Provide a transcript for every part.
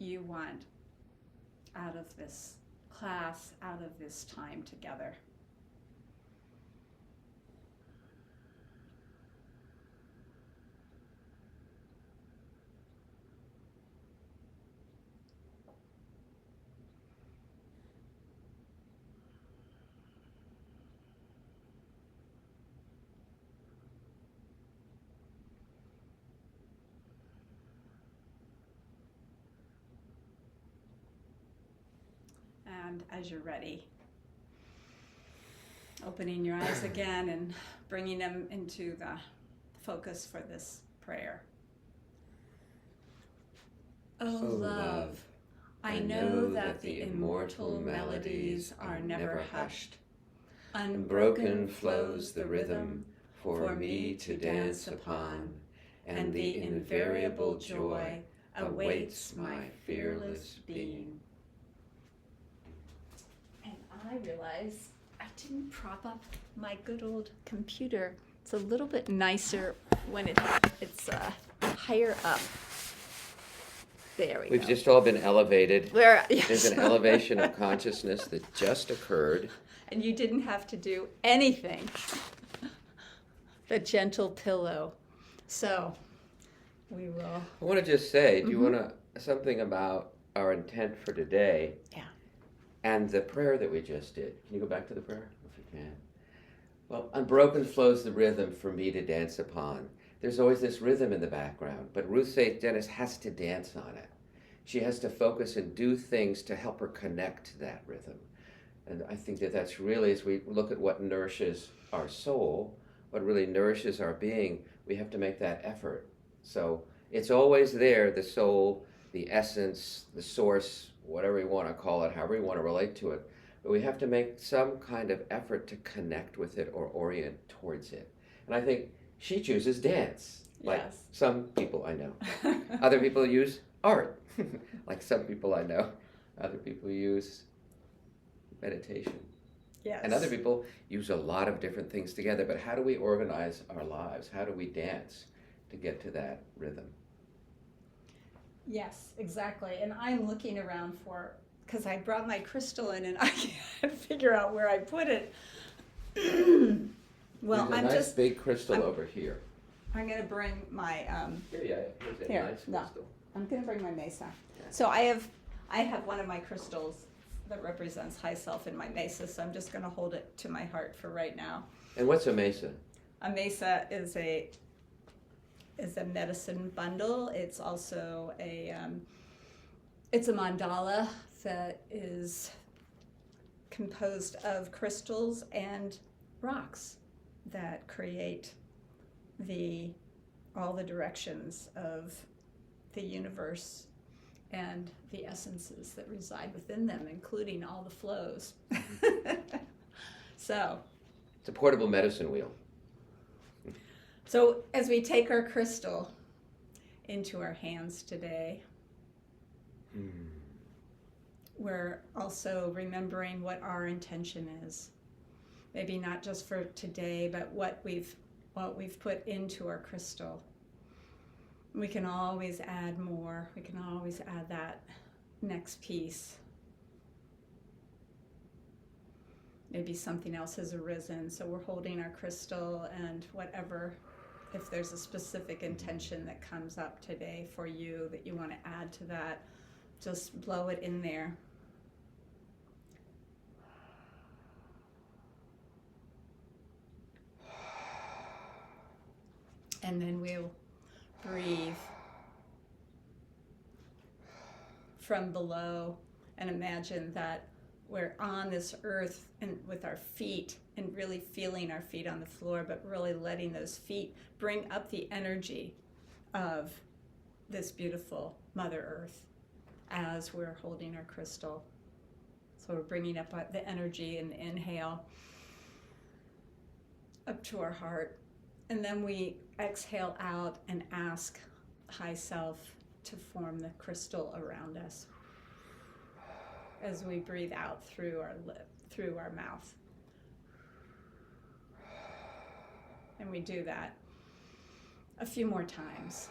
you want out of this class, out of this time together. And as you're ready, opening your eyes again and bringing them into the focus for this prayer. Oh, love, I know that the immortal melodies are never hushed. Unbroken flows the rhythm for me to dance upon, and the invariable joy awaits my fearless being. And I realize I didn't prop up my good old computer. It's a little bit nicer when it's higher up. There we go. We've just all been elevated. Yes. There's an elevation of consciousness that just occurred. And you didn't have to do anything. The gentle pillow. So we will. I want to just say, do you want to something about our intent for today? Yeah. And the prayer that we just did. Can you go back to the prayer, if you can? Well, unbroken flows the rhythm for me to dance upon. There's always this rhythm in the background, but Ruth St. Dennis has to dance on it. She has to focus and do things to help her connect to that rhythm. And I think that that's really, as we look at what nourishes our soul, what really nourishes our being, we have to make that effort. So it's always there, the soul, the essence, the source, whatever you want to call it, however you want to relate to it. But we have to make some kind of effort to connect with it or orient towards it. And I think she chooses dance, like Yes. some people I know. Other people use art, like some people I know. Other people use meditation. Yes. And other people use a lot of different things together. But how do we organize our lives? How do we dance to get to that rhythm? Yes, exactly. And I'm looking around because I brought my crystal in and I can't figure out where I put it. Well, There's a nice big crystal over here. I'm going to bring my Here's a nice crystal. I'm going to bring my mesa. So I have one of my crystals that represents high self in my mesa, so I'm just going to hold it to my heart for right now. And what's a mesa? A mesa is a medicine bundle. It's also it's a mandala that is composed of crystals and rocks that create all the directions of the universe and the essences that reside within them, including all the flows. So it's a portable medicine wheel. So as we take our crystal into our hands today, we're also remembering what our intention is. Maybe not just for today, but what we've put into our crystal. We can always add more. We can always add that next piece. Maybe something else has arisen, so we're holding our crystal and whatever, if there's a specific intention that comes up today for you that you want to add to that, just blow it in there. And then we'll breathe from below and imagine that we're on this earth and with our feet and really feeling our feet on the floor, but really letting those feet bring up the energy of this beautiful Mother Earth as we're holding our crystal. So we're bringing up the energy in the inhale up to our heart. And then we exhale out and ask High Self to form the crystal around us as we breathe out through our mouth. And we do that a few more times.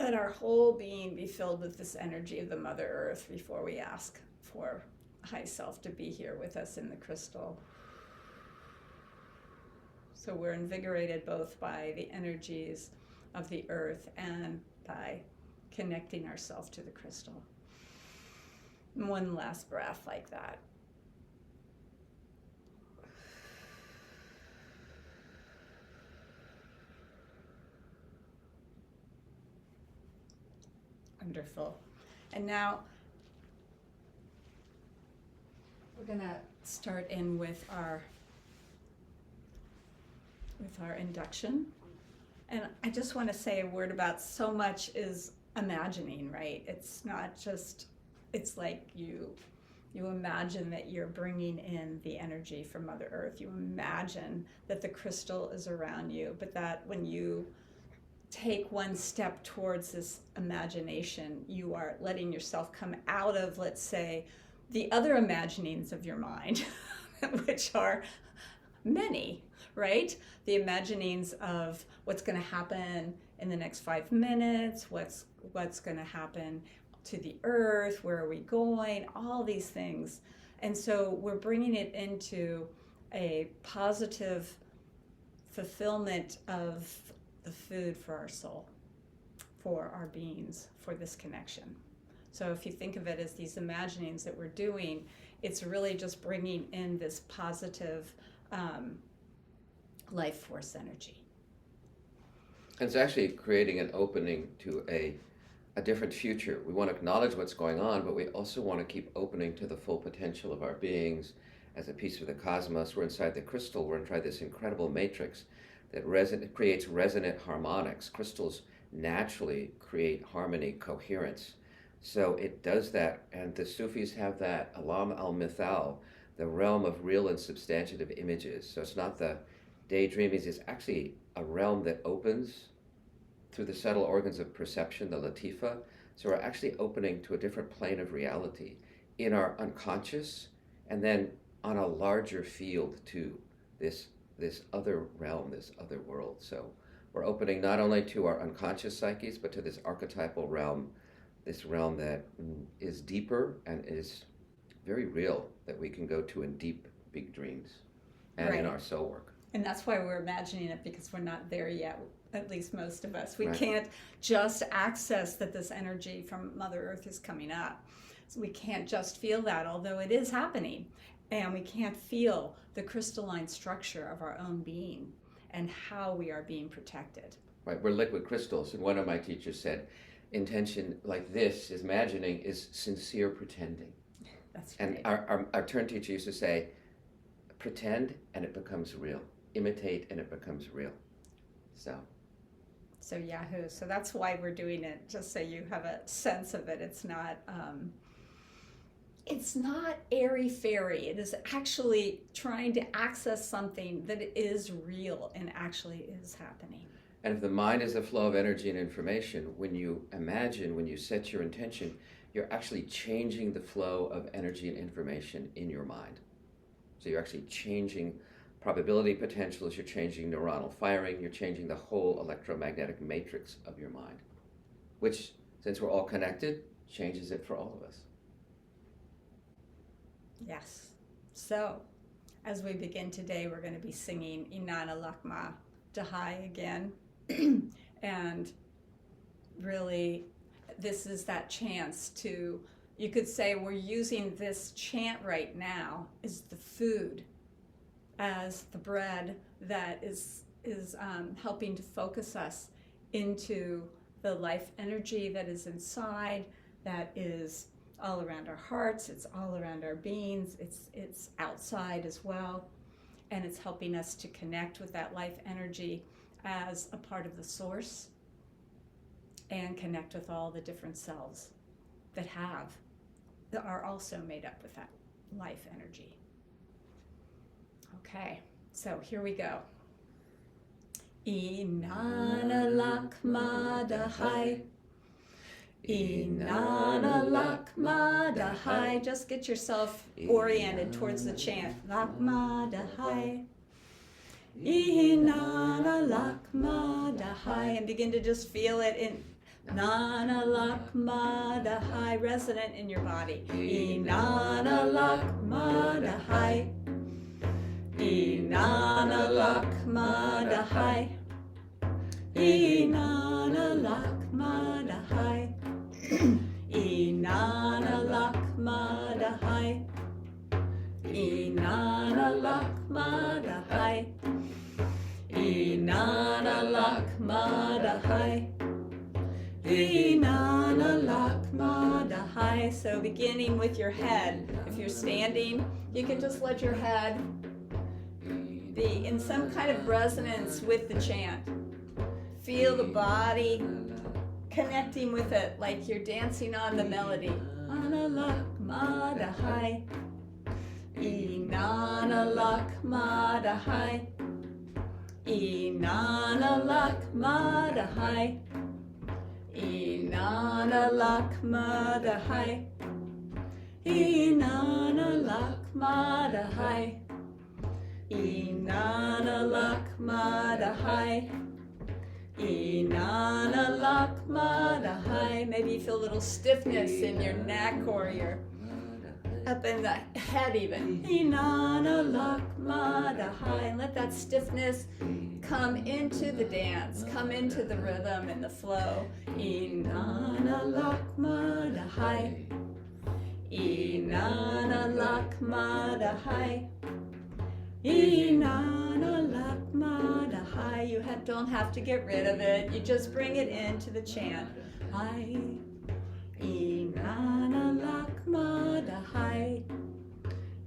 Let our whole being be filled with this energy of the Mother Earth before we ask for High Self to be here with us in the crystal. So we're invigorated both by the energies of the earth and by connecting ourselves to the crystal. And one last breath like that. Wonderful. And now we're going to start in with our induction. And I just want to say a word about so much is imagining, right? It's not just, it's like you imagine that you're bringing in the energy from Mother Earth. You imagine that the crystal is around you, but that when you take one step towards this imagination, you are letting yourself come out of, let's say, the other imaginings of your mind, which are many, right? The imaginings of what's going to happen in the next 5 minutes, what's going to happen to the earth, where are we going, all these things. And so we're bringing it into a positive fulfillment of the food for our soul, for our beings, for this connection. So if you think of it as these imaginings that we're doing, it's really just bringing in this positive life force energy. And it's actually creating an opening to a different future. We want to acknowledge what's going on, but we also want to keep opening to the full potential of our beings as a piece of the cosmos. We're inside the crystal. We're inside this incredible matrix that creates resonant harmonics. Crystals naturally create harmony, coherence. So it does that, and the Sufis have that Alam al-Mithal, the realm of real and substantive images. So it's not the daydreaming, it's actually a realm that opens through the subtle organs of perception, the latifa. So we're actually opening to a different plane of reality in our unconscious, and then on a larger field to this other realm, this other world. So we're opening not only to our unconscious psyches, but to this archetypal realm, this realm that is deeper and is very real, that we can go to in deep, big dreams and Right. in our soul work. And that's why we're imagining it, because we're not there yet, at least most of us. We Right. can't just access that this energy from Mother Earth is coming up. So we can't just feel that, although it is happening. And we can't feel the crystalline structure of our own being and how we are being protected. Right, we're liquid crystals. And one of my teachers said, intention like this, is imagining, is sincere pretending. That's right. And our turn teacher used to say, pretend and it becomes real. Imitate and it becomes real. So Yahoo. So that's why we're doing it, just so you have a sense of it. It's not airy-fairy. It is actually trying to access something that is real and actually is happening. And if the mind is a flow of energy and information, when you imagine, when you set your intention, you're actually changing the flow of energy and information in your mind. So you're actually changing probability potentials, you're changing neuronal firing, you're changing the whole electromagnetic matrix of your mind, which, since we're all connected, changes it for all of us. Yes. So, as we begin today, we're going to be singing Inanna Lakma Dahai again. And really, this is that chance to, you could say we're using this chant right now as the food, as the bread that is helping to focus us into the life energy that is inside, that is all around our hearts, it's all around our beings, it's outside as well, and it's helping us to connect with that life energy as a part of the source and connect with all the different selves that are also made up with that life energy. Okay, so here we go. Inanna Lakma Dahai. Inanna Lakma Dahai. Just get yourself oriented towards the chant. Lakma Dahai. Inanna Lakma Dahai. And begin to just feel it in Nana Lakmada High, resonant in your body. Nana Lakmada High. Nana Lakmada High. Nana Lakmada High. Nana Lakmada High. Nana Lakmada High. Nana Lakmada High. Nana Lakmada High. So beginning with your head. If you're standing, you can just let your head be in some kind of resonance with the chant. Feel the body connecting with it like you're dancing on the melody. Nana Lakmada High. Nana Lakmada High. Nana Lakmada High. Nana Lakmada High. Nana Lakmada High. Nana Lakmada High. Nana Lakmada High. Maybe you feel a little stiffness in your neck or your up in the head even. Nana Lakmada High. And let that stiffness come into the dance, come into the rhythm and the flow. Nana Lakmada High. Nana Lakmada High. Nana Lakmada High. You don't have to get rid of it. You just bring it into the chant. High. Nana Lakmada High.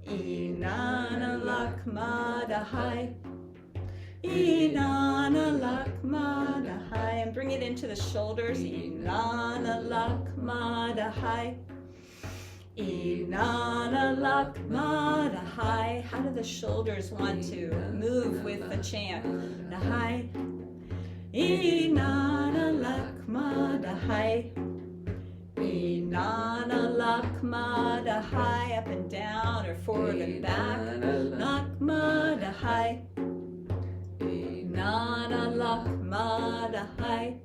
Nana Lakmada High. Nana Lakmada High. And bring it into the shoulders. Nana Lakmada High. Nana Lakmada High. How do the shoulders want to move with the chant? The high. Nana Lakmada High. Nana Lakmada High. Up and down or forward and back. Lakmada High. Nana Lakmada High.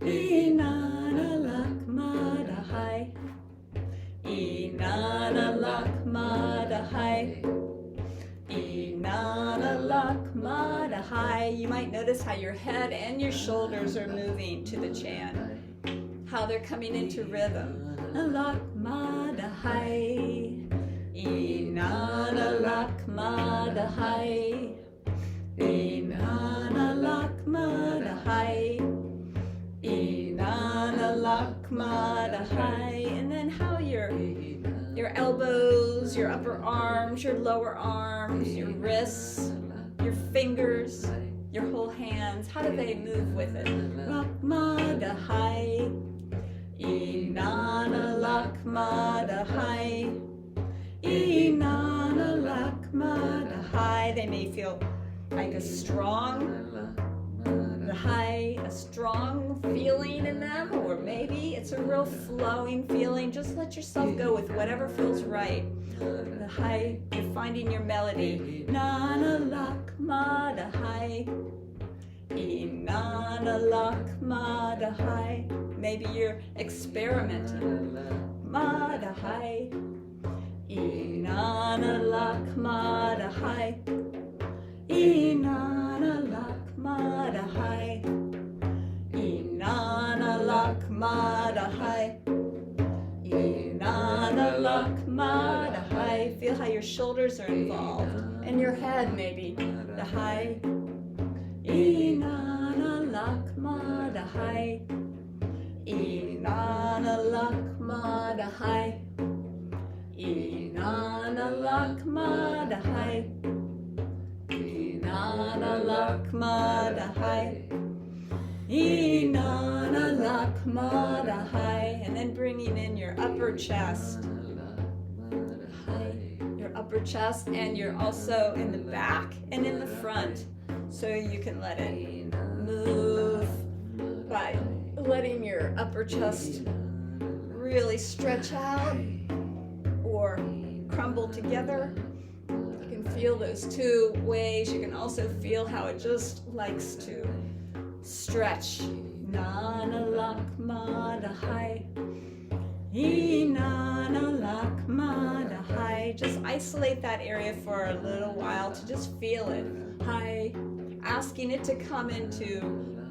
Nana Lakmada High. Nana Lakmada High. Nana Lakmada High. You might notice how your head and your shoulders are moving to the chant. How they're coming into rhythm. Lakmada High. Nana Lakmada High. Nana Lakmada High. Nana Lakmada High. And then how your elbows, your upper arms, your lower arms, your wrists, your fingers, your whole hands, how do they move with it? Lakmada High. Nana Lakmada High. Nana Lakmada High. They may feel like a strong feeling in them, or maybe it's a real flowing feeling. Just let yourself go with whatever feels right. The high, you're finding your melody. Nana Lakmada High. Nana Lakmada High. Maybe you're experimenting. Mada High. Nana Lakmada High. Nana Lakmada High. Nana Lakmada High. Nana Lakmada High. Feel how your shoulders are involved, and your head maybe. The high. Nana Lakmada High. Nana Lakmada High. Nana Lakmada High. Nana Lakmada High. Nana Lakmada High. And then bringing in your upper chest. High. Your upper chest, and you're also in the back and in the front. So you can let it move by letting your upper chest really stretch out or crumble together. You can feel those two ways. You can also feel how it just likes to stretch Inanna lakmada hai. Inanna lakmada hai. Just isolate that area for a little while to just feel it. Hai. Asking it to come into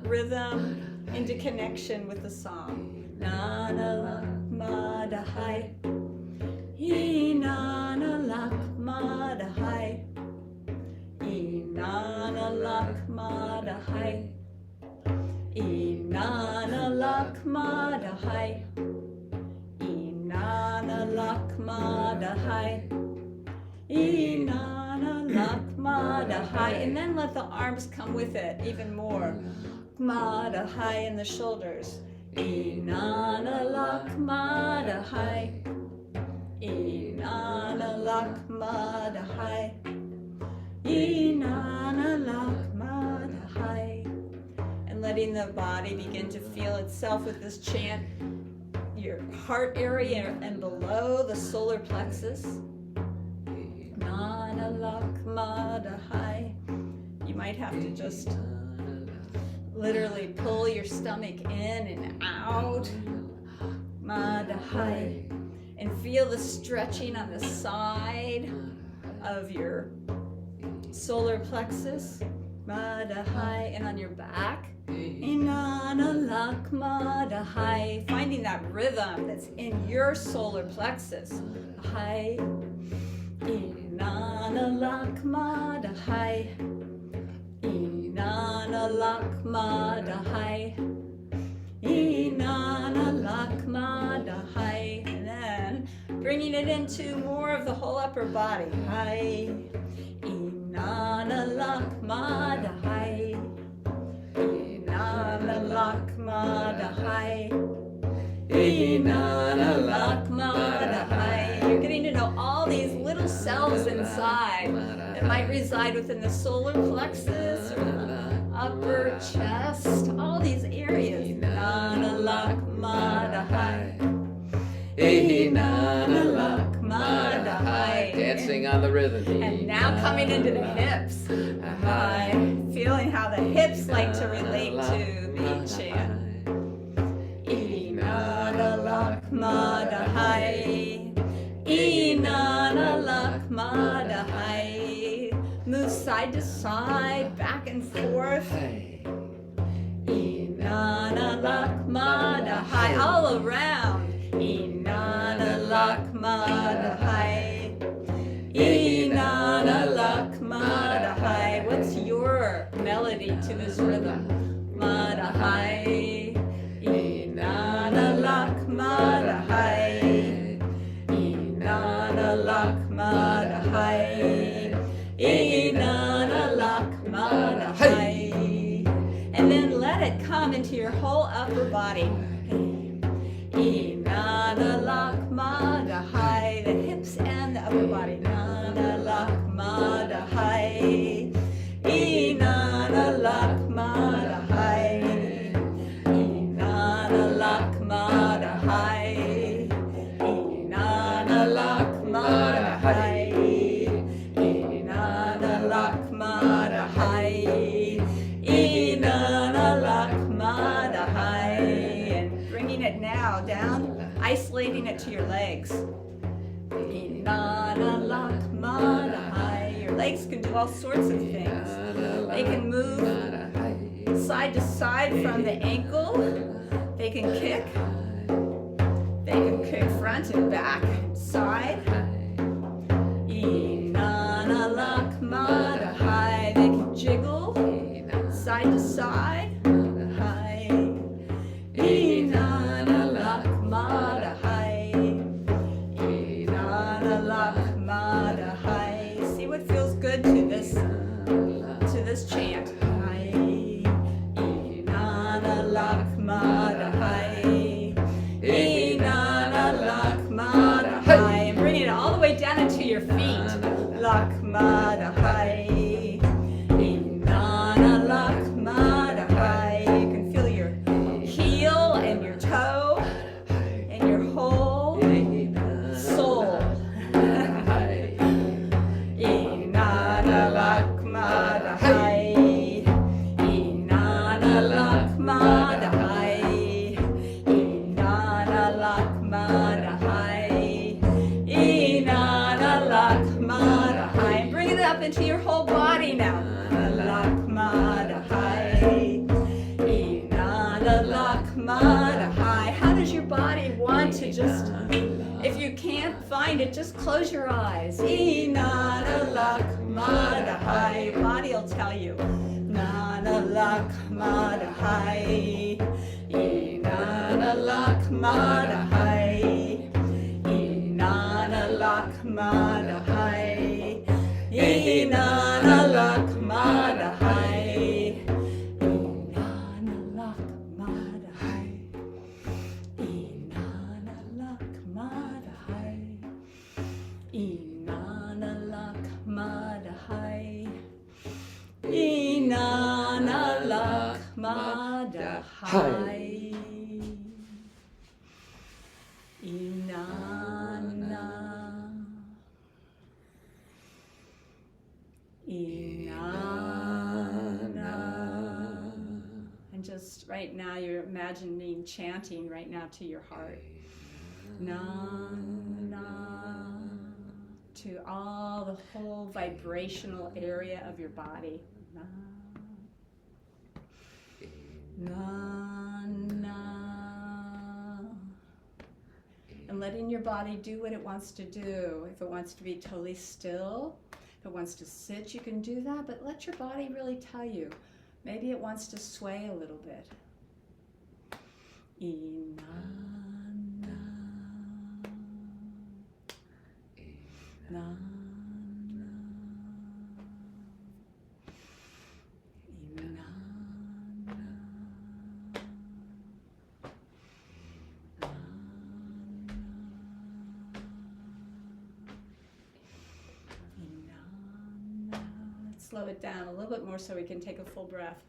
rhythm, into connection with the song. Nana lakmada hai. Inanna lakmada hai. Inanna lakmada hai. Inanna lakmada hai. Inanna lakmada hai. Inanna lakmada hai. And then let the arms come with it even more. Lakmada hai in the shoulders. Inanna lakmada hai. Inanna lakmada hai. Inanna lakmada hai. And letting the body begin to feel itself with this chant. Your heart area and below the solar plexus. Nana lakmada hai. You might have to just literally pull your stomach in and out. Mada hai. And feel the stretching on the side of your solar plexus. Mada hai. And on your back. Inanna lakmada hai. Finding that rhythm that's in your solar plexus. Hai. Inanna lakmada hai. Inanna lakmada hai. Inanna lakmada hai. And then bringing it into more of the whole upper body. Hai. Inanna lakmada hai. Inanna lakmada hai. Inanna lakmada hai. You're getting to know all these little cells inside that might reside within the solar plexus or the upper chest, all these areas. Inanna lakmada hai. Inanna lakmada hai. Dancing on the rhythm. And now coming into the hips. Hai. Feeling how the hips like to relate to the chant. Inanna lakmada hai. Inanna lakmada hai. Move side to side, back and forth. Inanna lakmada hai. All around. Inanna lakmada hai. Inanna lakmada hai. What's your melody to this rhythm? Mada hai. Inanna lakmada hai. Inanna lakmada hai. Inanna lakmada hai. And then let it come into your whole upper body. Inanna lakmada hai. The hips and the upper body. Inanna lakmada hai. Inanna lakmada hai. Inanna lakmada hai. Inanna lakmada hai. Inanna lakmada hai. Inanna lakmada hai. And bringing it now down, isolating it to your legs. Inanna lakmada hai. Your legs can do all sorts of things. They can move side to side from the ankle. They can kick. They can kick front and back, side. Inanna lakmada hai. They can jiggle side to side. Hai. Inanna lakmada hai. Inanna lakmada hai. See what feels good to this chant. Hai. Inanna lakmada hai. Inanna lakmada hai. And bringing it all the way down into your feet. Lakmada hai. Inanna lakmada hai. You can feel your heel and your toe and your whole soul. Inanna lakmada hai. Inanna lakmada hai. If you can't find it, just close your eyes. Inanalakmadahai. Body will tell you. Nanalakmadahai. Inanalakmadahai. Inanalakmadahai. Inanalakmadahai. Inanalakmadahai. Inana. Inana. And just right now you're imagining chanting right now to your heart. Na, na. To all the whole vibrational area of your body. Na. Na, na. And letting your body do what it wants to do. If it wants to be totally still, if it wants to sit, you can do that, but let your body really tell you. Maybe it wants to sway a little bit. Inana. Na, na. Slow it down a little bit more so we can take a full breath.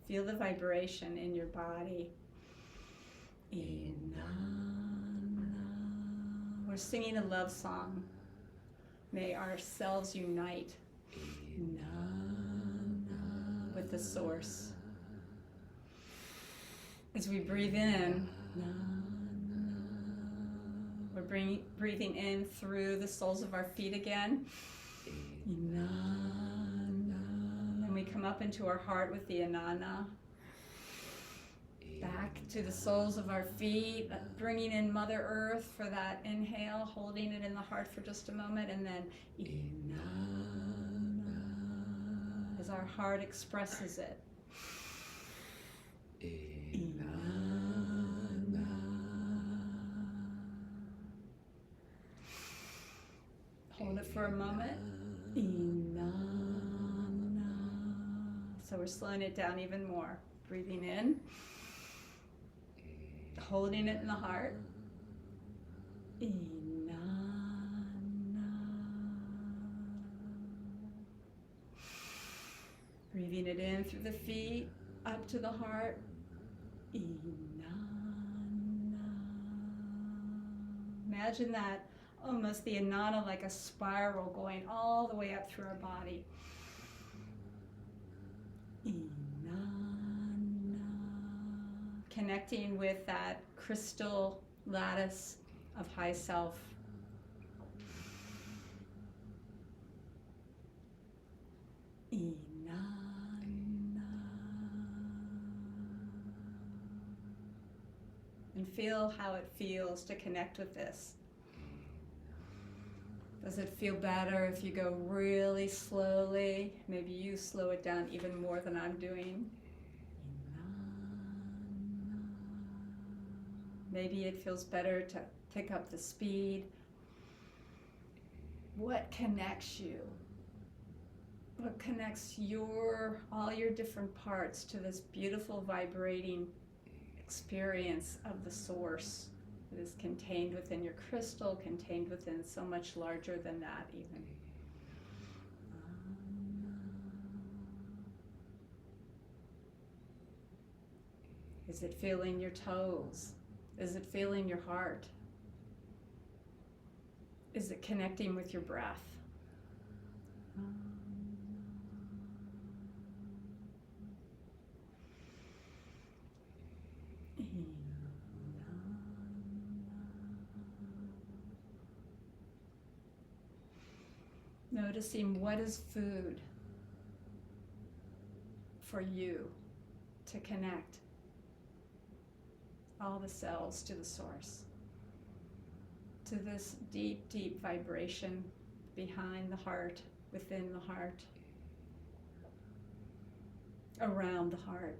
Feel the vibration in your body. We're singing a love song. May our selves unite with the source. As we breathe in, we're breathing in through the soles of our feet again. And we come up into our heart with the Anana. Back to the soles of our feet, bringing in Mother Earth for that inhale, holding it in the heart for just a moment, and then as our heart expresses it. Hold it for a moment. So we're slowing it down even more. Breathing in. Holding it in the heart. Breathing it in through the feet, up to the heart. Imagine that, almost the Anana like a spiral going all the way up through our body. Connecting with that crystal lattice of high self. And feel how it feels to connect with this. Does it feel better if you go really slowly? Maybe you slow it down even more than I'm doing. Maybe it feels better to pick up the speed. What connects you? What connects all your different parts to this beautiful vibrating experience of the source that is contained within your crystal, contained within so much larger than that even. Is it feeling your toes? Is it feeling your heart? Is it connecting with your breath? Noticing what is food for you to connect all the cells to the source, to this deep, deep vibration behind the heart, within the heart, around the heart,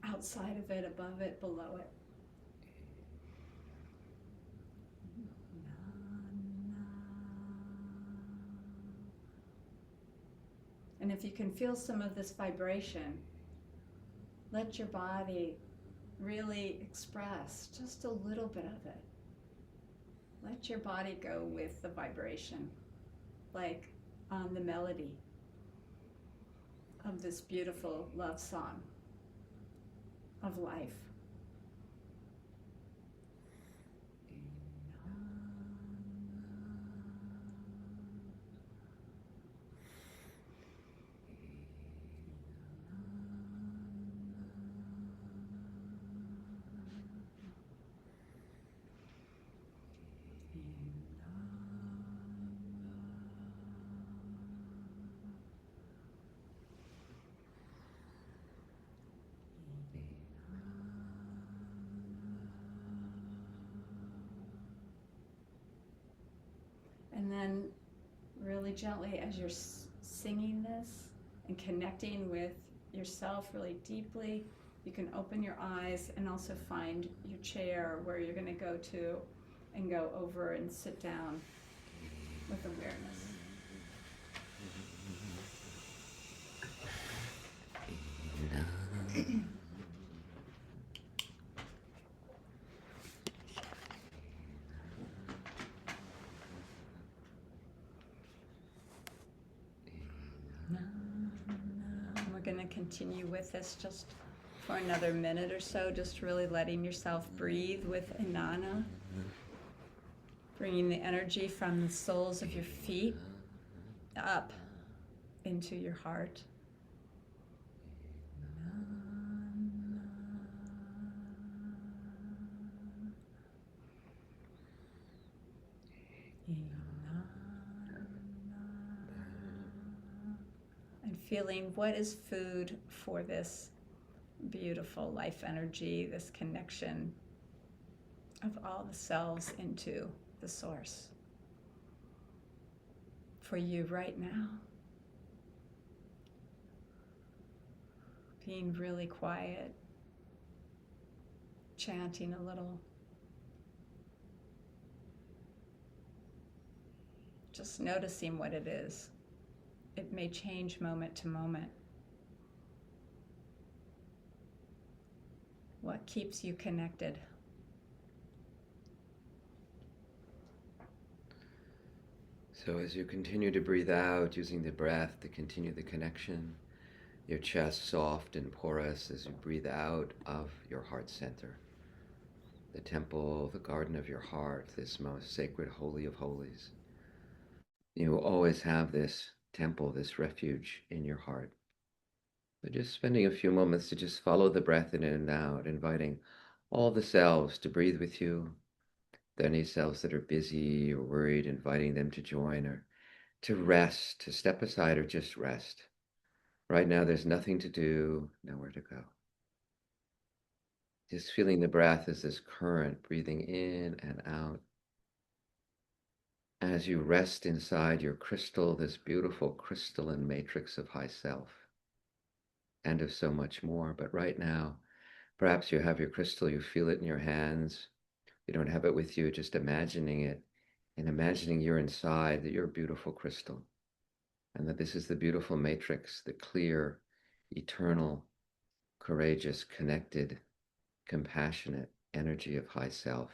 outside of it, above it, below it. And if you can feel some of this vibration, let your body really express just a little bit of it. Let your body go with the vibration, like on the melody of this beautiful love song of life. And then really gently, as you're singing this and connecting with yourself really deeply, you can open your eyes and also find your chair where you're going to go to and go over and sit down with awareness. And we're going to continue with this just for another minute or so, just really letting yourself breathe with Inanna, bringing the energy from the soles of your feet up into your heart. And feeling what is food for this beautiful life energy, this connection of all the cells into the source for you right now. Being really quiet, chanting a little, just noticing what it is. It may change moment to moment. What keeps you connected? So as you continue to breathe out, using the breath to continue the connection, your chest soft and porous as you breathe out of your heart center, the temple, the garden of your heart, this most sacred holy of holies. You always have this temple, this refuge in your heart. So just spending a few moments to just follow the breath in and out, inviting all the selves to breathe with you. Any selves that are busy or worried, inviting them to join or to rest, to step aside or just rest. Right now, there's nothing to do, nowhere to go. Just feeling the breath as this current, breathing in and out. As you rest inside your crystal, this beautiful crystalline matrix of high self and of so much more. But right now, perhaps you have your crystal, you feel it in your hands. You don't have it with you, just imagining it and imagining you're inside, that you're a beautiful crystal and that this is the beautiful matrix, the clear, eternal, courageous, connected, compassionate energy of high self.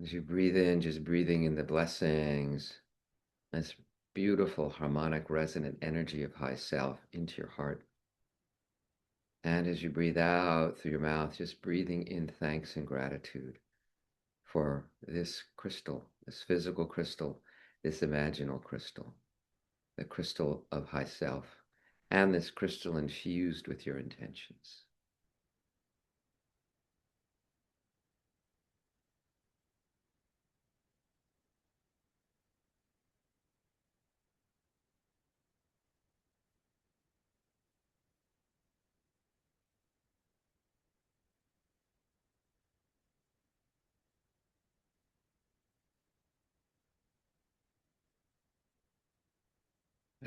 As you breathe in, just breathing in the blessings, this beautiful, harmonic, resonant energy of high self into your heart. And as you breathe out through your mouth, just breathing in thanks and gratitude for this crystal, this physical crystal, this imaginal crystal, the crystal of high self, and this crystal infused with your intentions.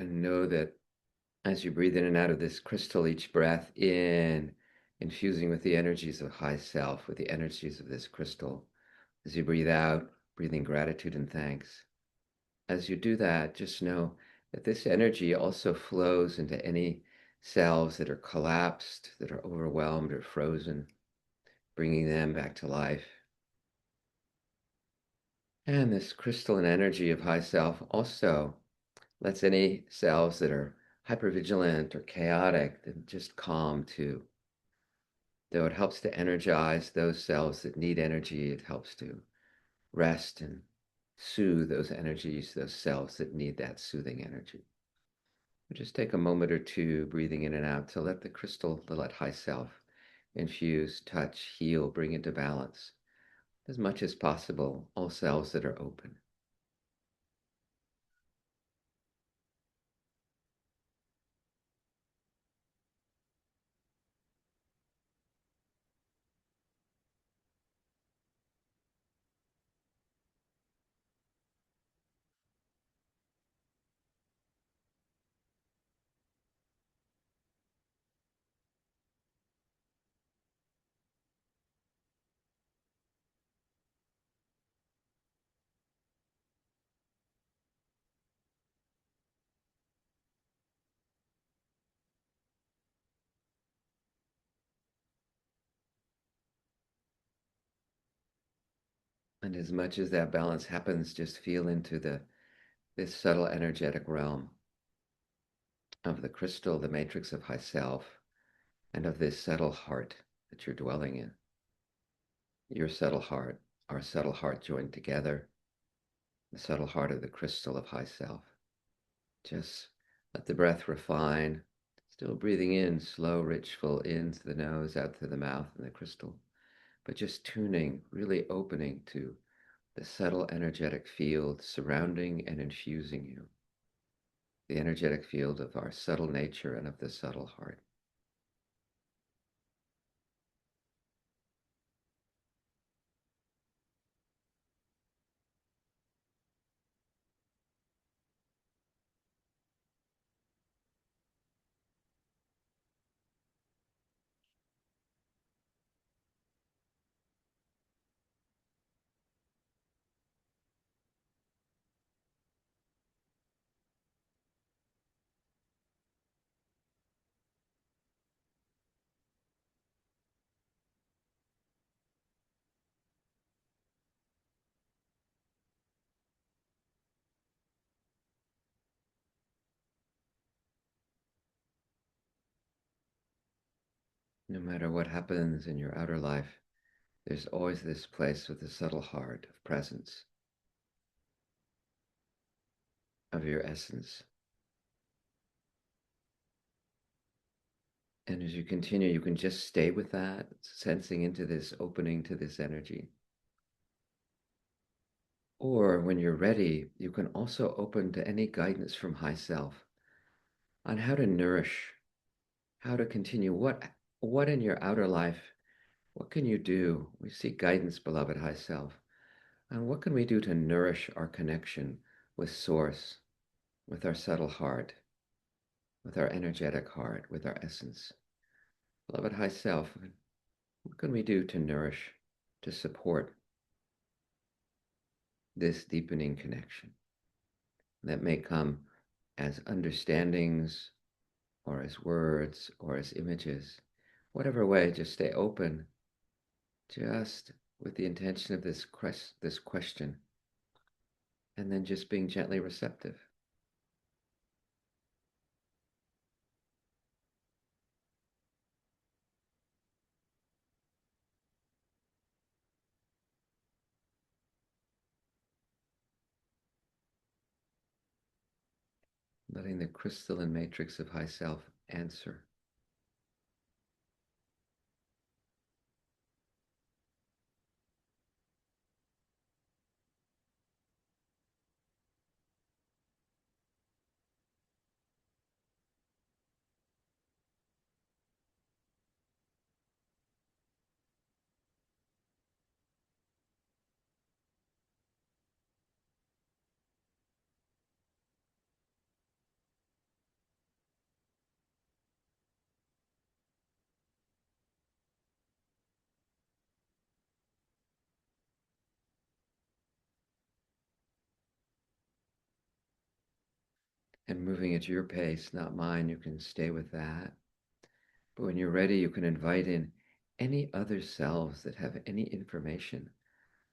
And know that as you breathe in and out of this crystal, each breath in, infusing with the energies of high self, with the energies of this crystal. As you breathe out, breathing gratitude and thanks. As you do that, just know that this energy also flows into any cells that are collapsed, that are overwhelmed or frozen, bringing them back to life. And this crystalline energy of high self also lets any cells that are hypervigilant or chaotic then just calm too. Though it helps to energize those cells that need energy, it helps to rest and soothe those energies, those cells that need that soothing energy. Just take a moment or two breathing in and out to let the crystal, to let high self infuse, touch, heal, bring into balance as much as possible all cells that are open. And as much as that balance happens, just feel into this subtle energetic realm of the crystal, the matrix of high self, and of this subtle heart that you're dwelling in. Your subtle heart, our subtle heart joined together, the subtle heart of the crystal of high self. Just let the breath refine, still breathing in, slow, rich, full in through the nose, out through the mouth and the crystal, but just tuning, really opening to the subtle energetic field surrounding and infusing you, the energetic field of our subtle nature and of the subtle heart. No matter what happens in your outer life, there's always this place with the subtle heart of presence, of your essence. And as you continue, you can just stay with that, sensing into this opening to this energy. Or when you're ready, you can also open to any guidance from high self on how to nourish, how to continue, what in your outer life, what can you do? We seek guidance, beloved high self. And what can we do to nourish our connection with source, with our subtle heart, with our energetic heart, with our essence? Beloved high self, what can we do to nourish, to support this deepening connection that may come as understandings or as words or as images? Whatever way, just stay open, just with the intention of this question, and then just being gently receptive. Letting the crystalline matrix of high self answer. and moving at your pace, not mine. You can stay with that. But when you're ready, you can invite in any other selves that have any information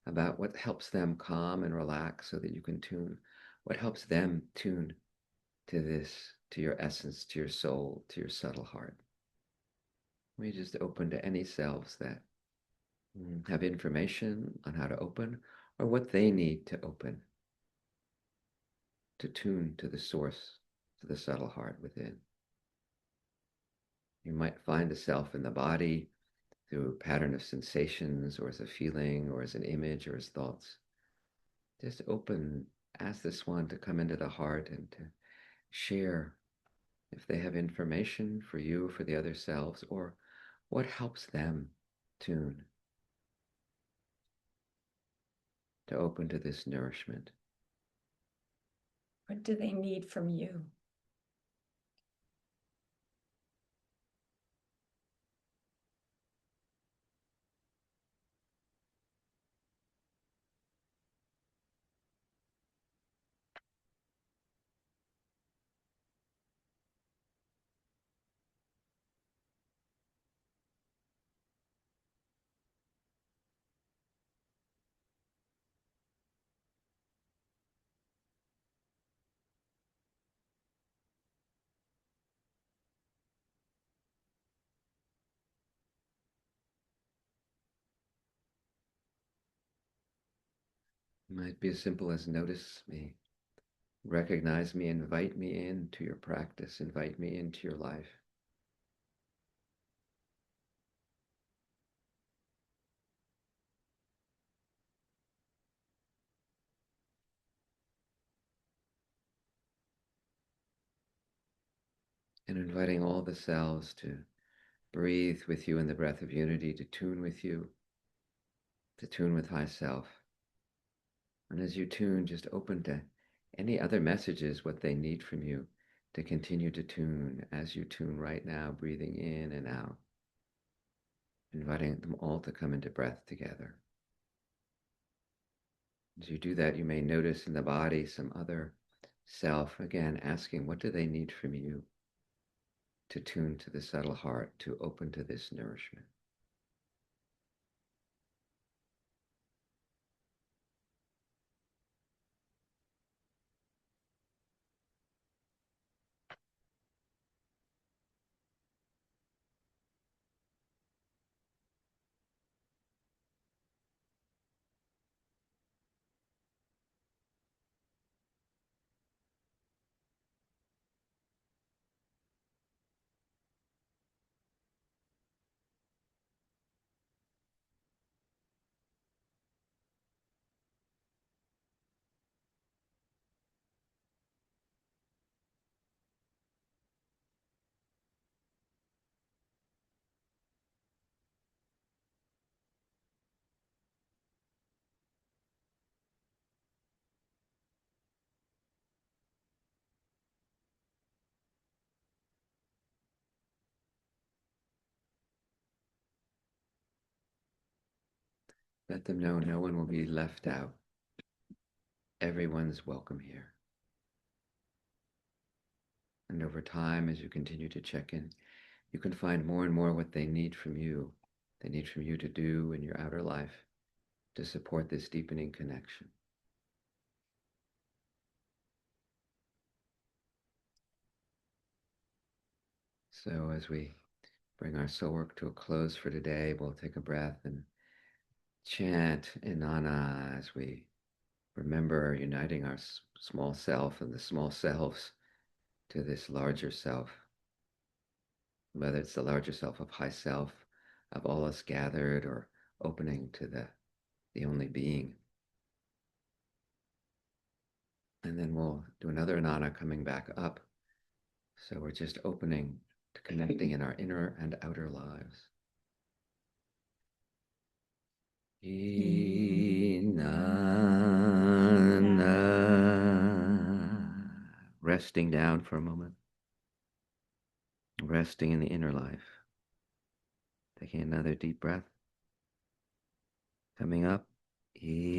about what helps them calm and relax so that you can tune, what helps them tune to this, to your essence, to your soul, to your subtle heart. We just open to any selves that have information on how to open or what they need to open to tune to the source, to the subtle heart within. You might find a self in the body through a pattern of sensations or as a feeling or as an image or as thoughts. Just open, ask this one to come into the heart and to share if they have information for you, for the other selves, or what helps them tune to open to this nourishment. What do they need from you? It might be as simple as notice me, recognize me, invite me into your practice, invite me into your life. And inviting all the selves to breathe with you in the breath of unity, to tune with you, to tune with high self. And as you tune, just open to any other messages, what they need from you to continue to tune as you tune right now, breathing in and out, inviting them all to come into breath together. As you do that, you may notice in the body some other self, again, asking, what do they need from you to tune to the subtle heart, to open to this nourishment? Let them know no one will be left out. Everyone's welcome here. And over time, as you continue to check in, you can find more and more what they need from you. They need from you to do in your outer life to support this deepening connection. So as we bring our soul work to a close for today, we'll take a breath and chant Inanna as we remember uniting our small self and the small selves to this larger self. Whether it's the larger self of high self, of all us gathered, or opening to the only being. And then we'll do another Inanna coming back up. So we're just opening to connecting in our inner and outer lives. Inanna. Resting down for a moment. Resting in the inner life. Taking another deep breath. Coming up. Inanna.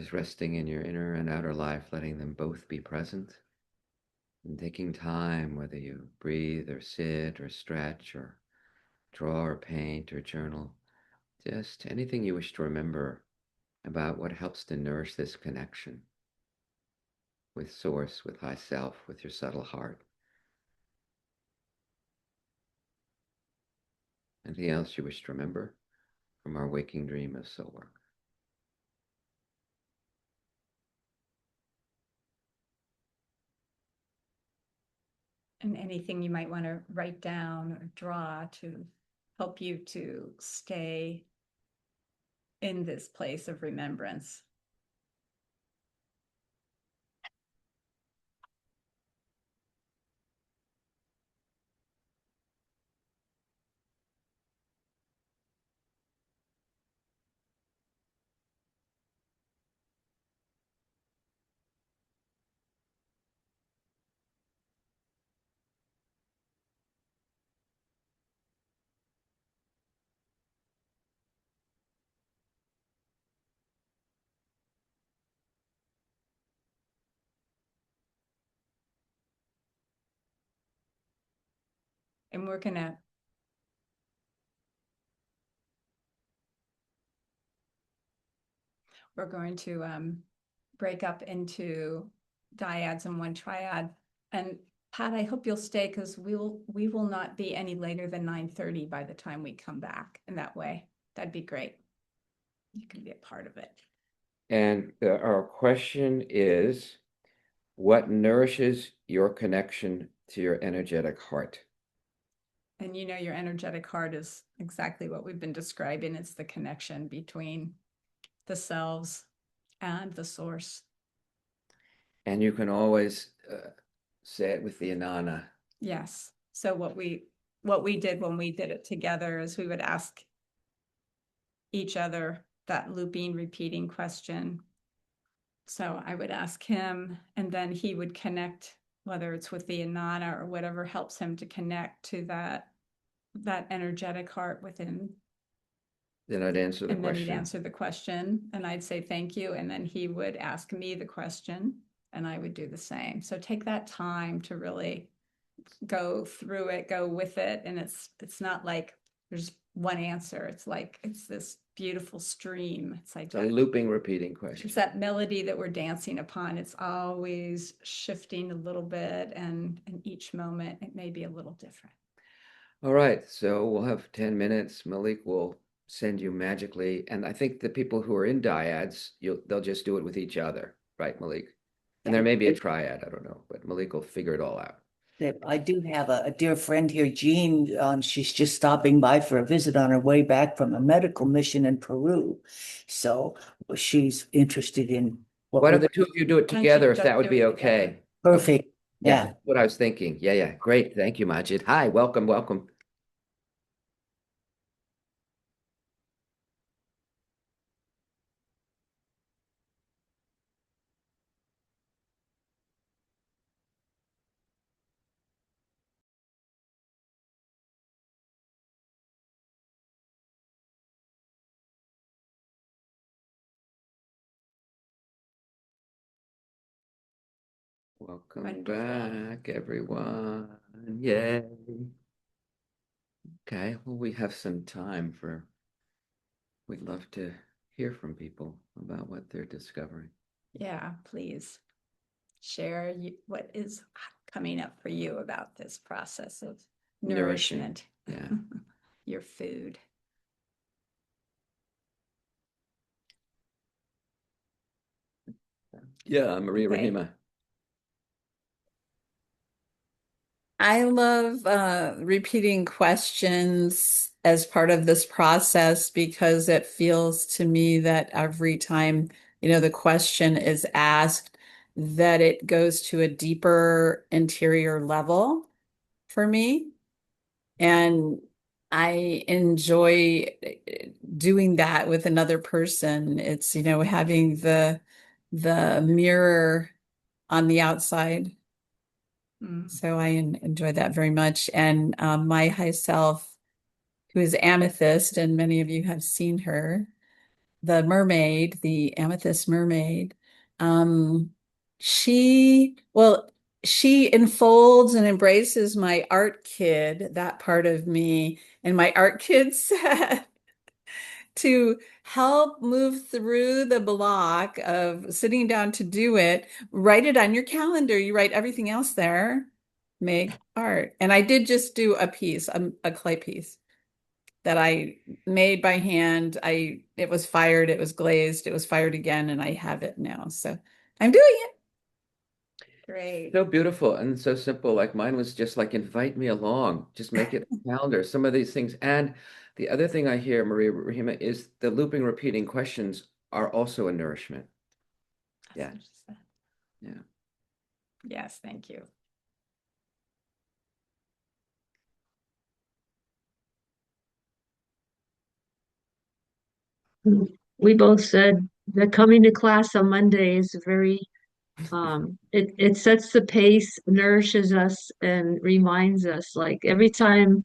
Just resting in your inner and outer life, letting them both be present and taking time, whether you breathe or sit or stretch or draw or paint or journal, just anything you wish to remember about what helps to nourish this connection with Source, with High Self, with your subtle heart. Anything else you wish to remember from our waking dream of soul work? And anything you might want to write down or draw to help you to stay in this place of remembrance. And we're going to break up into dyads and one triad. And Pat, I hope you'll stay because we will not be any later than 9:30 by the time we come back. In that way, that'd be great. You can be a part of it. And our question is, what nourishes your connection to your energetic heart? And you know, your energetic heart is exactly what we've been describing. It's the connection between the selves and the source. And you can always say it with the Anana. Yes. So what we did when we did it together is we would ask each other that looping, repeating question. So I would ask him, and then he would connect, whether it's with the Anana or whatever helps him to connect to that energetic heart within. Then I'd answer the And then he'd question. answer the question, and I'd say thank you, and then he would ask me the question, and I would do the same. So take that time to really go through it, go with it, and it's not like there's one answer. It's like it's this beautiful stream. It's like A looping, repeating question. it's that melody that we're dancing upon. It's always shifting a little bit, and in each moment it may be a little different. All right, so we'll have 10 minutes. Malik will send you magically, and I think the people who are in dyads, they'll just do it with each other, right, Malik? And there may be a triad, I don't know, but Malik will figure it all out. I do have a dear friend here, Jean. She's just stopping by for a visit on her way back from a medical mission in Peru. So she's interested in what Why don't we're the two of you do it Why don't you together if just that would do be it okay? together? perfect. Yeah. That's what I was thinking. Yeah. Great. Thank you, Majid. Hi, welcome, welcome. Welcome Wonderful. back, everyone. Yay. Okay, well, we have some time we'd love to hear from people about what they're discovering. Yeah, please share what is coming up for you about this process of nourishment. Yeah. Your food. Yeah, Maria Okay. Rahima. I love repeating questions as part of this process because it feels to me that every time, the question is asked, that it goes to a deeper interior level for me. And I enjoy doing that with another person. It's, having the mirror on the outside. So I enjoy that very much. And my high self, who is Amethyst, and many of you have seen her, the mermaid, the amethyst mermaid, um, she, well, she enfolds and embraces my art kid, that part of me. And my art kid said to help move through the block of sitting down to do it, write it on your calendar. You write everything else there, make art. And I did just do a piece, a clay piece that I made by hand. It was fired, it was glazed, it was fired again, and I have it now. So I'm doing it. Great. So beautiful and so simple. Like mine was just like invite me along, just make it a calendar. Some of these things. And the other thing I hear, Maria Rahima, is the looping, repeating questions are also a nourishment. Yeah. Yeah. Yes, thank you. We both said that coming to class on Monday is very it sets the pace, nourishes us, and reminds us like every time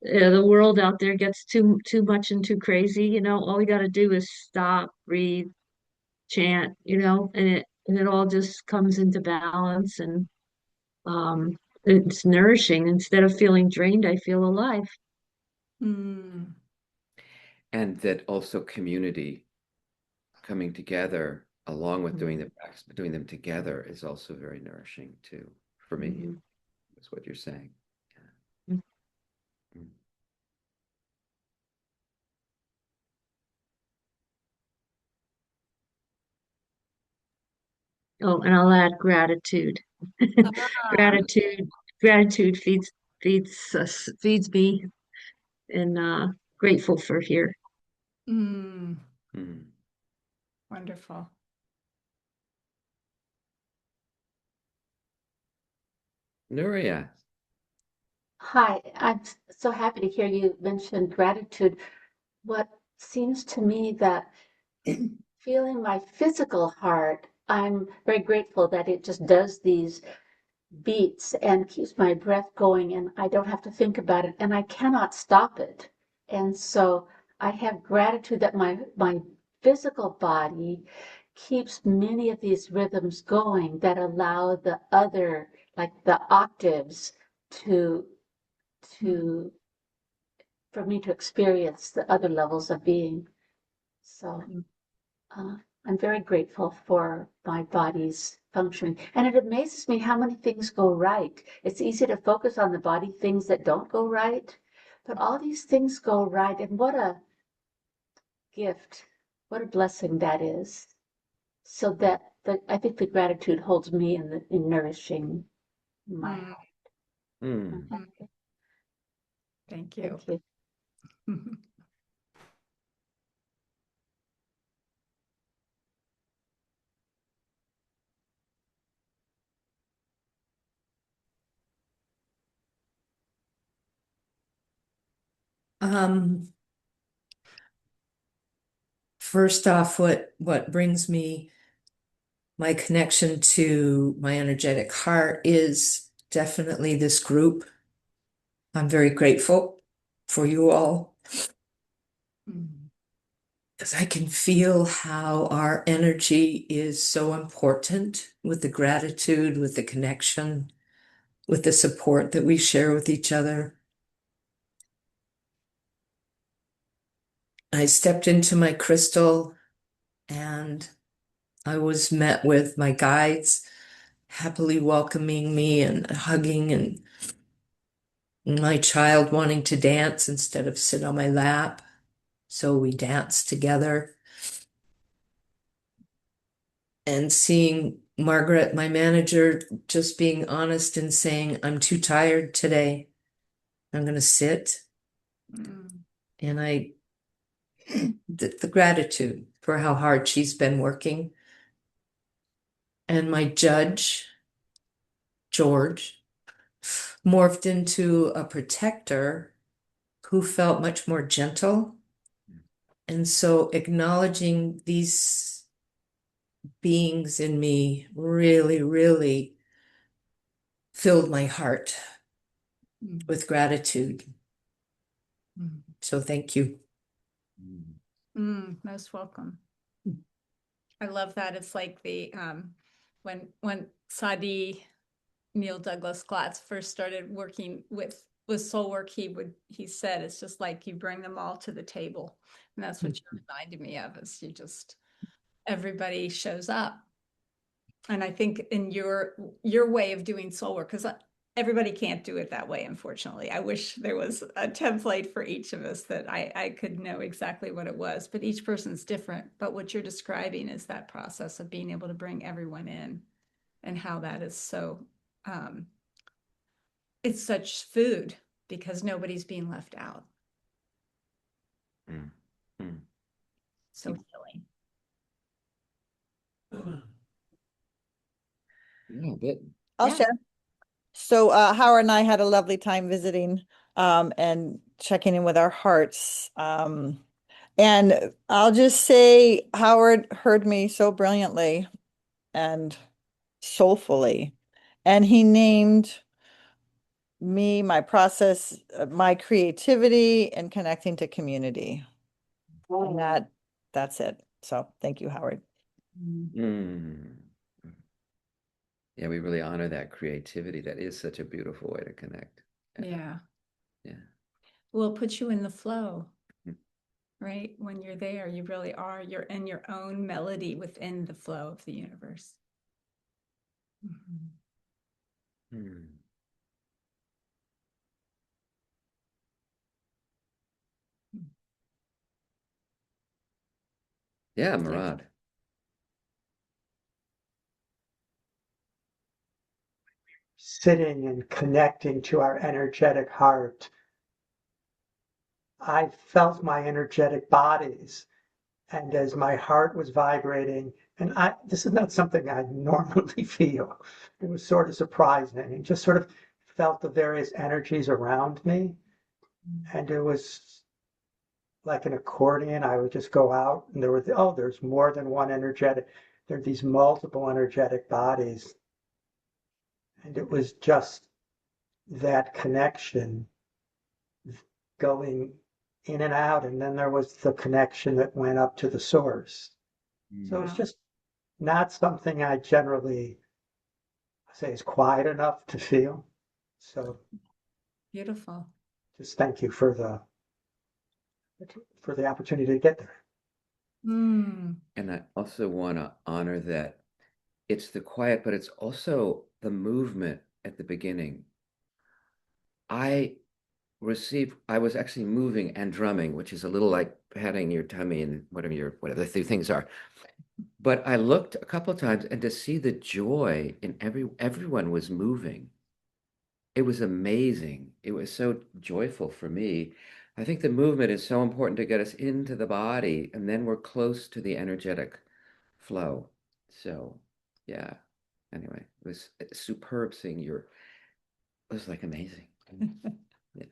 the world out there gets too much and too crazy, all we got to do is stop, breathe, chant, and it all just comes into balance, and it's nourishing. Instead of feeling drained, I feel alive. Mm. And that also community coming together along with doing the practice, but doing them together is also very nourishing too, for me. Mhm. That's what you're saying. Mhm. Mm. Oh, and I'll add gratitude. Gratitude, gratitude feeds me, and grateful for here. Mm. Mm. Wonderful. Nuria. Hi, I'm so happy to hear you mention gratitude. What seems to me that feeling my physical heart, I'm very grateful that it just does these beats and keeps my breath going, and I don't have to think about it, and I cannot stop it. And so I have gratitude that my physical body keeps many of these rhythms going that allow the other, like the octaves, to to for me to experience the other levels of being. So I'm very grateful for my body's functioning. And it amazes me how many things go right. It's easy to focus on the body, things that don't go right, but all these things go right. And what a gift, what a blessing that is. So that I think the gratitude holds me in nourishing my Mm. heart. Mm. Thank you. Thank you. Um, First off, what brings me my connection to my energetic heart is definitely this group. I'm very grateful for you all Mm. because I can feel how our energy is so important with the gratitude, with the connection, with the support that we share with each other. I stepped into my crystal and I was met with my guides happily welcoming me and hugging, and my child wanting to dance instead of sit on my lap. So we danced together. And seeing Margaret, my manager, just being honest and saying, I'm too tired today. I'm going to sit. Mm. And the gratitude for how hard she's been working. And my judge, George, morphed into a protector who felt much more gentle. And so acknowledging these beings in me really, really filled my heart Mm. with gratitude. Mm. So thank you. Mm. Most welcome. I love that. It's like the when Sadi Neil Douglas Glatz first started working with soul work, he said it's just like you bring them all to the table, and that's what you reminded me of. Is you just everybody shows up, and I think in your way of doing soul work, because everybody can't do it that way, unfortunately. I wish there was a template for each of us that I could know exactly what it was, but each person's different. But what you're describing is that process of being able to bring everyone in, and how that is so it's such food because nobody's being left out. So healing. Yeah, a bit. I'll share. So Howard and I had a lovely time visiting and checking in with our hearts. And I'll just say Howard heard me so brilliantly and soulfully. And he named me, my process, my creativity, and connecting to community. And that's it. So thank you, Howard. Yeah, we really honor that creativity. That is such a beautiful way to connect. Yeah. Yeah. Well, it puts you in the flow, right? When you're there, you really are. You're in your own melody within the flow of the universe. Yeah, Murad. Sitting and connecting to our energetic heart, I felt my energetic bodies. And as my heart was vibrating, and this is not something I normally feel, it was sort of surprising and just sort of felt the various energies around me. And it was like an accordion. I would just go out and there's more than one energetic, there are these multiple energetic bodies. And it was just that connection going in and out, and then there was the connection that went up to the source. So it's just not something I generally say is quiet enough to feel. So beautiful. Just thank you for the opportunity to get there. And I also want to honor that it's the quiet, but it's also the movement at the beginning. I was actually moving and drumming, which is a little like patting your tummy and whatever the things are. But I looked a couple of times, and to see the joy in everyone was moving. It was amazing. It was so joyful for me. I think the movement is so important to get us into the body, and then we're close to the energetic flow. So, yeah. Anyway, it was superb seeing it was like amazing. Yeah.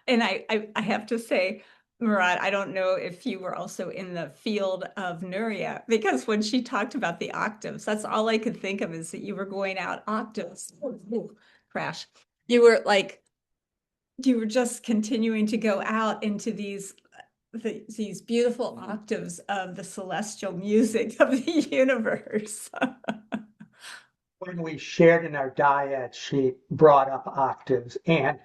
And I have to say, Murad, I don't know if you were also in the field of Nuria, because when she talked about the octaves, that's all I could think of is that you were going out octaves. Ooh, crash. You were just continuing to go out into these beautiful octaves of the celestial music of the universe. When we shared in our dyad, she brought up octaves, and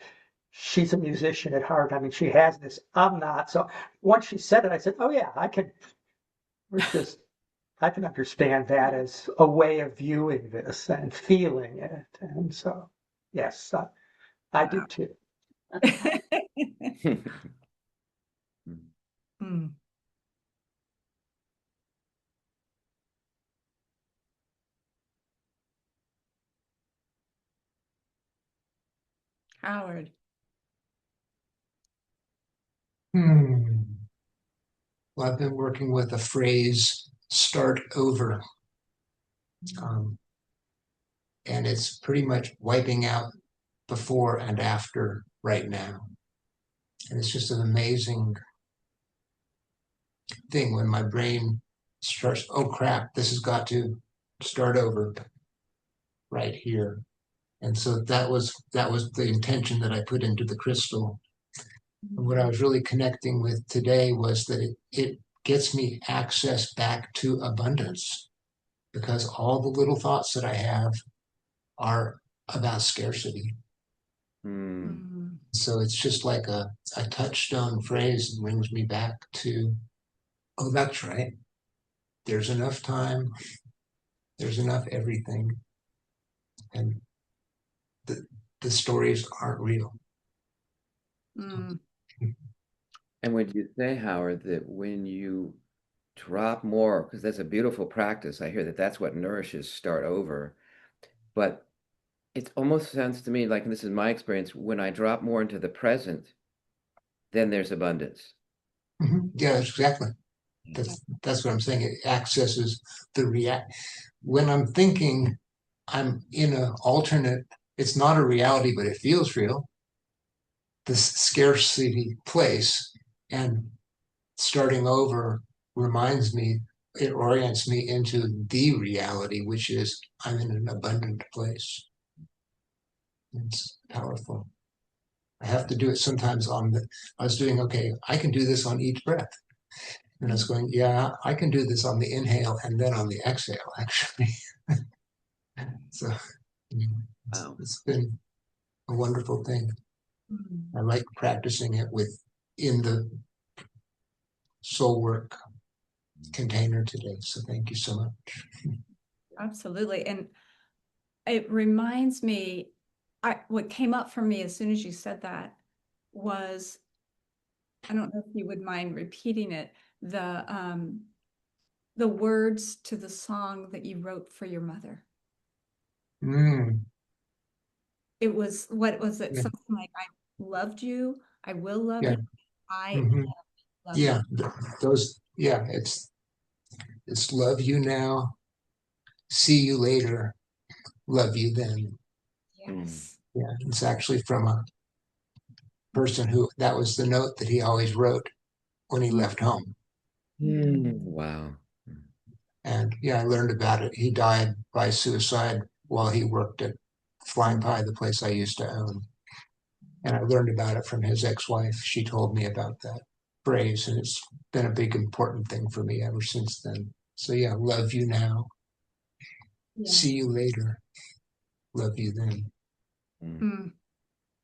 she's a musician at heart. I mean, she has this. I'm not. So once she said it, I said, "Oh yeah, I can." I can understand that as a way of viewing this and feeling it, and so yes, I do too. Howard. Well, I've been working with the phrase "start over." And it's pretty much wiping out before and after right now. And it's just an amazing thing when my brain starts, oh crap, this has got to start over right here. And so that was the intention that I put into the crystal. And what I was really connecting with today was that it gets me access back to abundance, because all the little thoughts that I have are about scarcity. Mm. So it's just like a touchstone phrase that brings me back to, oh, that's right. There's enough time. There's enough everything. And the stories aren't real. Mm. And would you say, Howard, that when you drop more, because that's a beautiful practice, I hear that that's what nourishes start over. But it almost sounds to me like, and this is my experience, when I drop more into the present, then there's abundance. Yeah, exactly. That's what I'm saying. It accesses the react. When I'm thinking, I'm in an alternate, it's not a reality, but it feels real, this scarcity place. And starting over reminds me, it orients me into the reality, which is I'm in an abundant place. It's powerful. I have to do it sometimes I was doing, okay, I can do this on each breath. And I was going, yeah, I can do this on the inhale and then on the exhale, actually. So Wow. it's been a wonderful thing. I like practicing it in the soul work container today. So thank you so much. Absolutely. And it reminds me, what came up for me as soon as you said that was, I don't know if you would mind repeating it, the words to the song that you wrote for your mother. Mm, It was, what was it? yeah, Something like, I loved you, I will love yeah, you, I hmm love yeah. you. Those, yeah. It's love you now, see you later, love you then. Yes. Yeah, it's actually from a person who that was the note that he always wrote when he left home. Wow. And yeah, I learned about it. He died by suicide while he worked at Flying Pie, the place I used to own. And I learned about it from his ex-wife. She told me about that phrase, and it's been a big important thing for me ever since then. So yeah, love you now. Yeah. See you later. Love you then. Mm,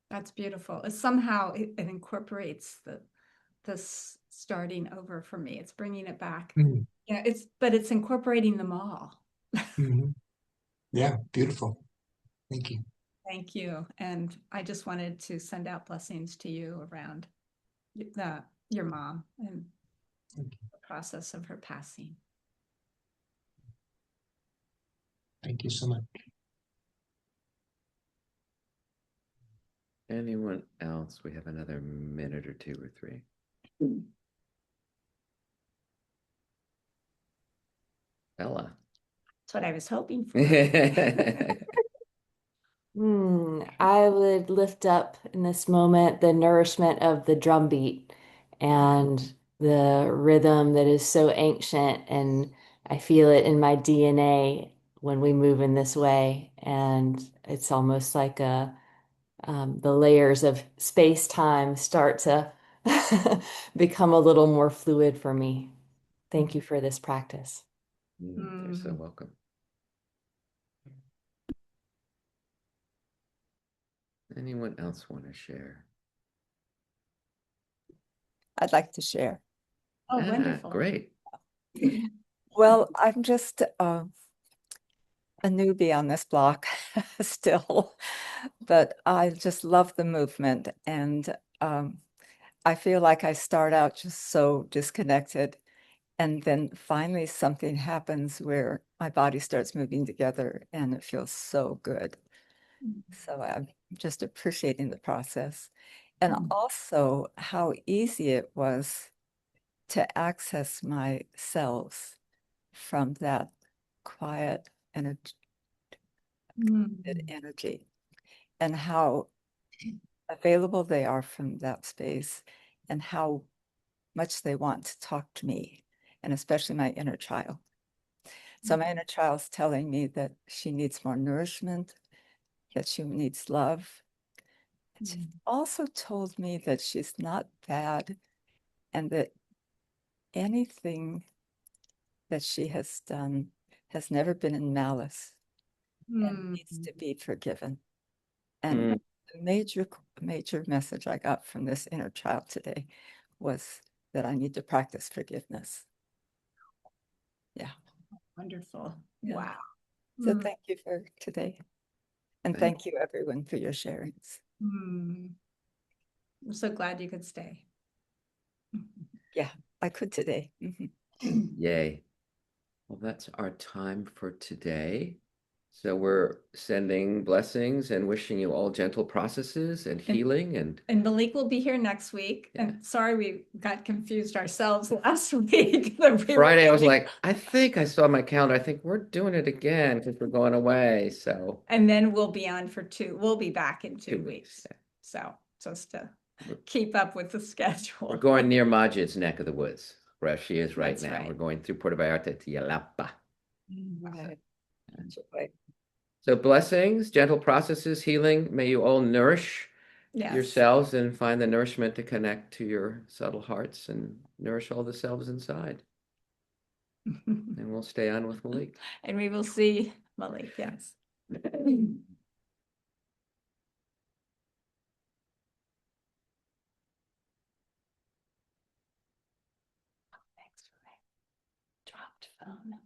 that's beautiful. Somehow it incorporates this starting over for me. It's bringing it back. Mm. Yeah, but it's incorporating them all. Mm-hmm. Yeah, beautiful. Thank you. Thank you. And I just wanted to send out blessings to you around your mom and the process of her passing. Thank you so much. Anyone else? We have another minute or two or three. Bella. That's what I was hoping for. I would lift up in this moment the nourishment of the drum beat and the rhythm that is so ancient, and I feel it in my DNA when we move in this way. And it's almost like the layers of space-time start to become a little more fluid for me. Thank you for this practice. You're so welcome. Anyone else want to share? I'd like to share. Oh, wonderful. Great. Well, I'm just a newbie on this block still, but I just love the movement. And I feel like I start out just so disconnected. And then finally something happens where my body starts moving together and it feels so good. So I'm just appreciating the process. And also how easy it was to access my selves from that quiet and energy, and how available they are from that space, and how much they want to talk to me, and especially my inner child. So my inner child's telling me that she needs more nourishment, that she needs love. She also told me that she's not bad and that anything that she has done has never been in malice and needs to be forgiven. And the major message I got from this inner child today was that I need to practice forgiveness. Yeah. Wonderful. Yeah. Wow. So thank you for today. And thank you everyone for your sharings. I'm so glad you could stay. Yeah, I could today. Yay. Well, that's our time for today. So we're sending blessings and wishing you all gentle processes and healing. And Malik will be here next week. And sorry, we got confused ourselves last week. Friday, I was like, I think I saw my calendar. I think we're doing it again because we're going away. So, and then we'll be on for we'll be back in 2 weeks. Yeah. So just to keep up with the schedule. We're going near Majid's neck of the woods, where she is right That's now. right. We're going through Puerto Vallarta to Yalapa. Right. So blessings, gentle processes, healing. May you all nourish yourselves and find the nourishment to connect to your subtle hearts and nourish all the selves inside. And we'll stay on with Malik. And we will see Malik, yes. Thanks for that dropped phone.